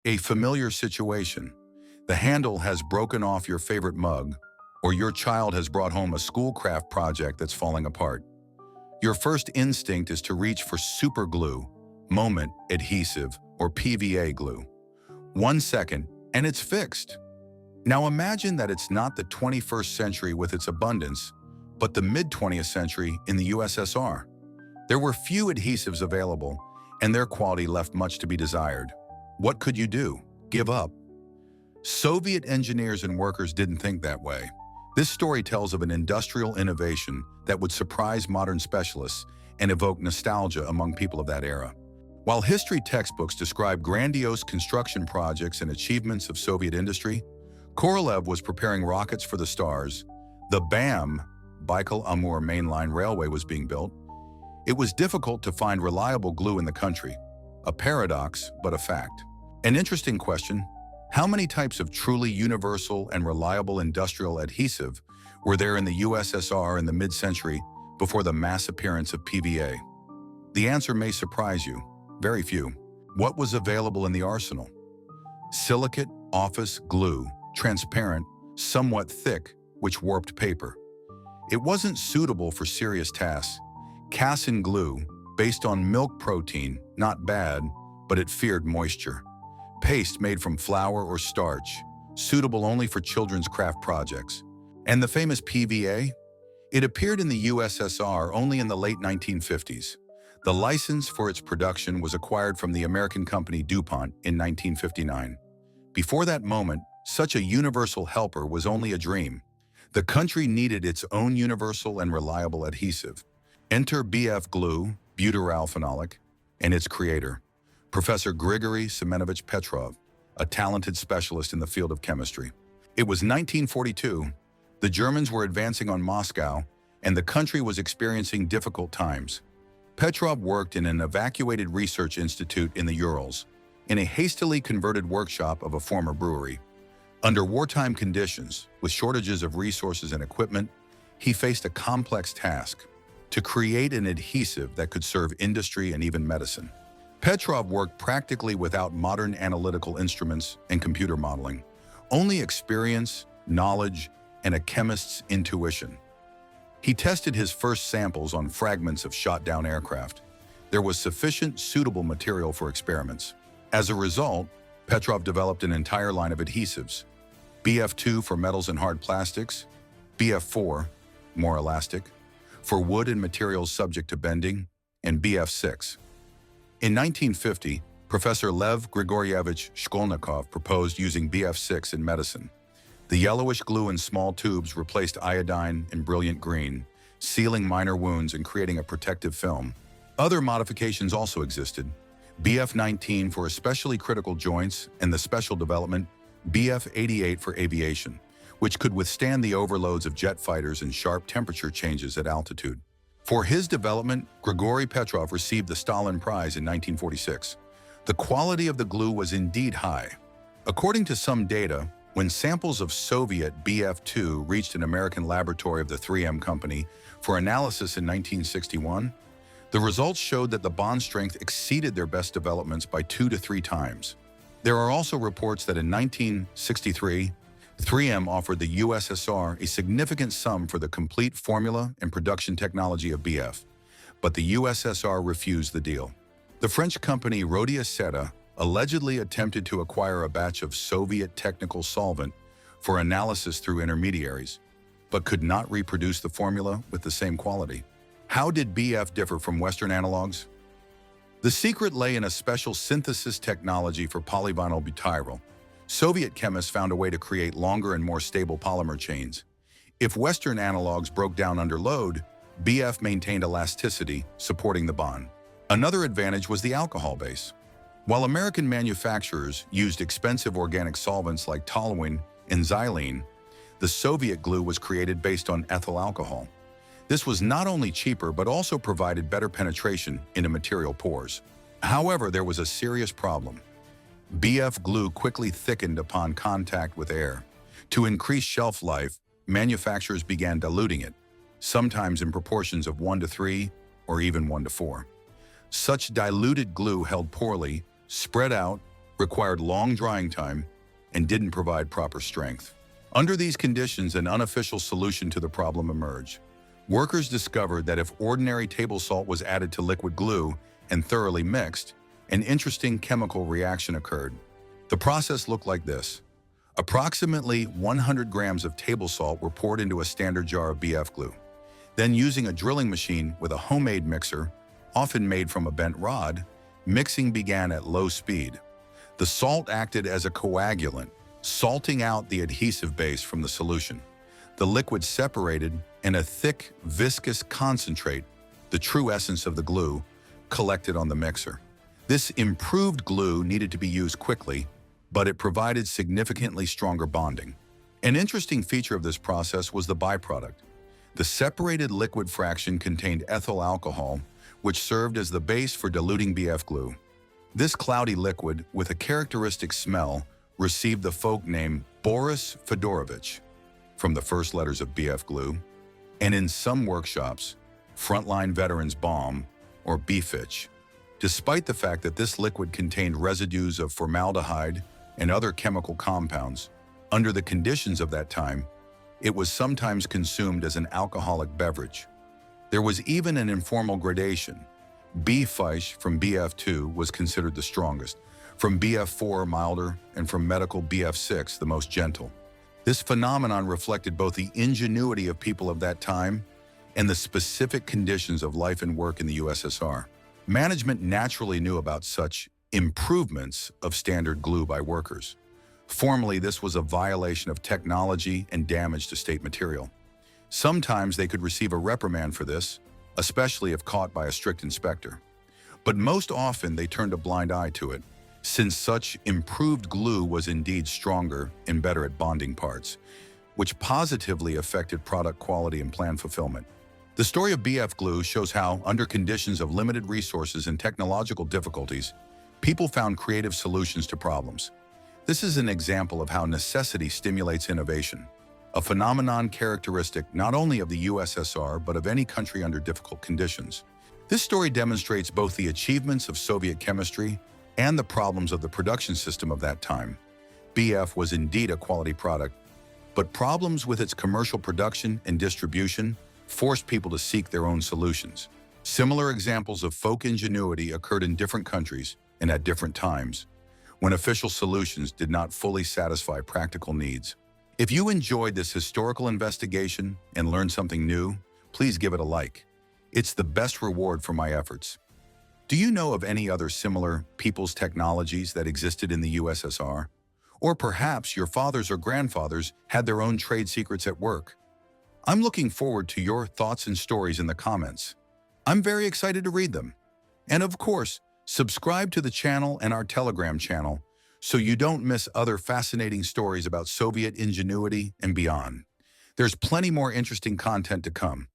A familiar situation. The handle has broken off your favorite mug, or your child has brought home a schoolcraft project that's falling apart. Your first instinct is to reach for super glue, moment adhesive, or PVA glue. 1 second, and it's fixed. Now imagine that it's not the 21st century with its abundance, but the mid-20th century in the USSR. There were few adhesives available, and their quality left much to be desired. What could you do? Give up? Soviet engineers and workers didn't think that way. This story tells of an industrial innovation that would surprise modern specialists and evoke nostalgia among people of that era. While history textbooks describe grandiose construction projects and achievements of Soviet industry, Korolev was preparing rockets for the stars. The BAM, Baikal-Amur mainline railway, was being built. It was difficult to find reliable glue in the country. A paradox, but a fact. An interesting question: how many types of truly universal and reliable industrial adhesive were there in the USSR in the mid-century before the mass appearance of PVA? The answer may surprise you. Very few. What was available in the arsenal? Silicate office glue, transparent, somewhat thick, which warped paper. It wasn't suitable for serious tasks. Casein glue, based on milk protein, not bad, but it feared moisture. Paste made from flour or starch, suitable only for children's craft projects. And the famous PVA? It appeared in the USSR only in the late 1950s. The license for its production was acquired from the American company DuPont in 1959. Before that moment, such a universal helper was only a dream. The country needed its own universal and reliable adhesive. Enter BF glue, butyralphenolic, and its creator, Professor Grigory Semenovich Petrov, a talented specialist in the field of chemistry. It was 1942. The Germans were advancing on Moscow, and the country was experiencing difficult times. Petrov worked in an evacuated research institute in the Urals, in a hastily converted workshop of a former brewery. Under wartime conditions, with shortages of resources and equipment, he faced a complex task: to create an adhesive that could serve industry and even medicine. Petrov worked practically without modern analytical instruments and computer modeling, only experience, knowledge, and a chemist's intuition. He tested his first samples on fragments of shot-down aircraft. There was sufficient suitable material for experiments. As a result, Petrov developed an entire line of adhesives: BF2 for metals and hard plastics, BF4, more elastic, for wood and materials subject to bending, and BF6. In 1950, Professor Lev Grigorievich Shkolnikov proposed using BF6 in medicine. The yellowish glue in small tubes replaced iodine in brilliant green, sealing minor wounds and creating a protective film. Other modifications also existed: BF19 for especially critical joints, and the special development BF88 for aviation, which could withstand the overloads of jet fighters and sharp temperature changes at altitude. For his development, Grigory Petrov received the Stalin Prize in 1946. The quality of the glue was indeed high. According to some data, when samples of Soviet BF2 reached an American laboratory of the 3M company for analysis in 1961, the results showed that the bond strength exceeded their best developments by 2 to 3 times. There are also reports that in 1963, 3M offered the USSR a significant sum for the complete formula and production technology of BF, but the USSR refused the deal. The French company Rhodia Seta allegedly attempted to acquire a batch of Soviet technical solvent for analysis through intermediaries, but could not reproduce the formula with the same quality. How did BF differ from Western analogs? The secret lay in a special synthesis technology for polyvinyl butyryl. Soviet chemists found a way to create longer and more stable polymer chains. If Western analogs broke down under load, BF maintained elasticity, supporting the bond. Another advantage was the alcohol base. While American manufacturers used expensive organic solvents like toluene and xylene, the Soviet glue was created based on ethyl alcohol. This was not only cheaper but also provided better penetration into material pores. However, there was a serious problem. BF glue quickly thickened upon contact with air. To increase shelf life, manufacturers began diluting it, sometimes in proportions of 1 to 3 or even 1 to 4. Such diluted glue held poorly, spread out, required long drying time, and didn't provide proper strength. Under these conditions, an unofficial solution to the problem emerged. Workers discovered that if ordinary table salt was added to liquid glue and thoroughly mixed, an interesting chemical reaction occurred. The process looked like this. Approximately 100 grams of table salt were poured into a standard jar of BF glue. Then, using a drilling machine with a homemade mixer, often made from a bent rod, mixing began at low speed. The salt acted as a coagulant, salting out the adhesive base from the solution. The liquid separated, and a thick, viscous concentrate, the true essence of the glue, collected on the mixer. This improved glue needed to be used quickly, but it provided significantly stronger bonding. An interesting feature of this process was the byproduct. The separated liquid fraction contained ethyl alcohol, which served as the base for diluting BF glue. This cloudy liquid, with a characteristic smell, received the folk name Boris Fedorovich, from the first letters of BF glue, and in some workshops, Frontline Veterans Balm, or BFITCH. Despite the fact that this liquid contained residues of formaldehyde and other chemical compounds, under the conditions of that time, it was sometimes consumed as an alcoholic beverage. There was even an informal gradation. BFITCH from BF2 was considered the strongest, from BF4 milder, and from medical BF6 the most gentle. This phenomenon reflected both the ingenuity of people of that time and the specific conditions of life and work in the USSR. Management naturally knew about such improvements of standard glue by workers. Formally, this was a violation of technology and damage to state material. Sometimes they could receive a reprimand for this, especially if caught by a strict inspector. But most often they turned a blind eye to it, since such improved glue was indeed stronger and better at bonding parts, which positively affected product quality and plan fulfillment. The story of BF glue shows how, under conditions of limited resources and technological difficulties, people found creative solutions to problems. This is an example of how necessity stimulates innovation, a phenomenon characteristic not only of the USSR but of any country under difficult conditions. This story demonstrates both the achievements of Soviet chemistry and the problems of the production system of that time. BF was indeed a quality product, but problems with its commercial production and distribution forced people to seek their own solutions. Similar examples of folk ingenuity occurred in different countries and at different times, when official solutions did not fully satisfy practical needs. If you enjoyed this historical investigation and learned something new, please give it a like. It's the best reward for my efforts. Do you know of any other similar people's technologies that existed in the USSR? Or perhaps your fathers or grandfathers had their own trade secrets at work? I'm looking forward to your thoughts and stories in the comments. I'm very excited to read them. And of course, subscribe to the channel and our Telegram channel so you don't miss other fascinating stories about Soviet ingenuity and beyond. There's plenty more interesting content to come.